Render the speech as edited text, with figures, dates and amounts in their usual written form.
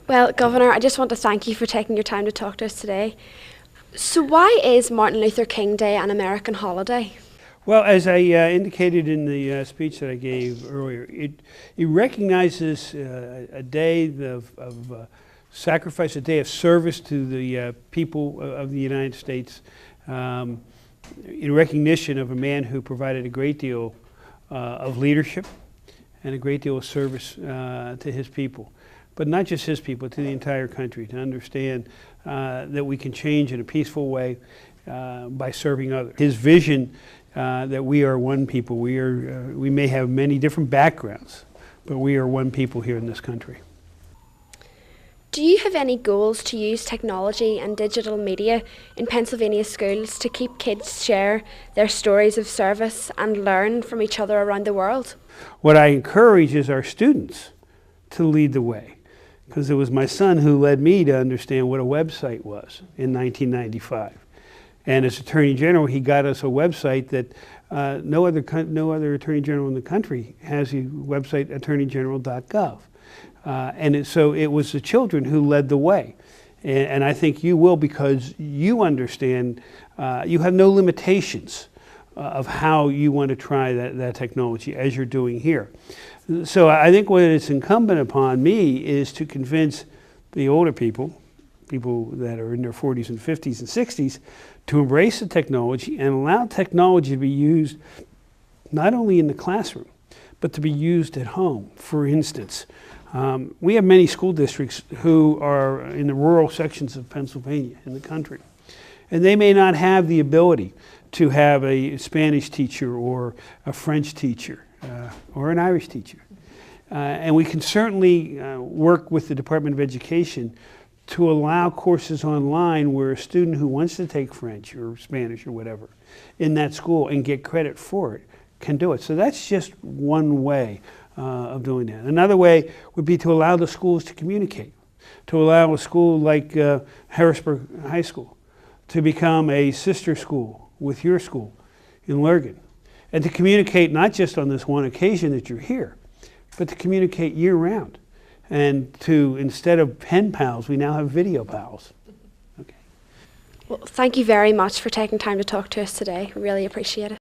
Well, Governor, I just want to thank you for taking your time to talk to us today. So why is Martin Luther King Day an American holiday? Well, as I indicated in the speech that I gave earlier, it recognizes a day of sacrifice, a day of service to the people of the United States, in recognition of a man who provided a great deal of leadership and a great deal of service to his people. But not just his people, to the entire country, to understand that we can change in a peaceful way by serving others. His vision that we are one people. We may have many different backgrounds, but we are one people here in this country. Do you have any goals to use technology and digital media in Pennsylvania schools to keep kids share their stories of service and learn from each other around the world? What I encourage is our students to lead the way, because it was my son who led me to understand what a website was in 1995. And as Attorney General, he got us a website that no other Attorney General in the country has, a website, attorneygeneral.gov. So it was the children who led the way. And I think you will, because you understand, you have no limitations of how you want to try that technology, as you're doing here. So I think what it's incumbent upon me is to convince the older people that are in their 40s and 50s and 60s, to embrace the technology and allow technology to be used not only in the classroom, but to be used at home. For instance, we have many school districts who are in the rural sections of Pennsylvania, in the country, and they may not have the ability to have a Spanish teacher or a French teacher or an Irish teacher. And we can certainly work with the Department of Education to allow courses online where a student who wants to take French or Spanish or whatever in that school and get credit for it can do it. So that's just one way of doing that. Another way would be to allow the schools to communicate, to allow a school like Harrisburg High School to become a sister school with your school in Lurgan, and to communicate not just on this one occasion that you're here, but to communicate year-round. And to, instead of pen pals, we now have video pals. Okay. Well, thank you very much for taking time to talk to us today. We really appreciate it.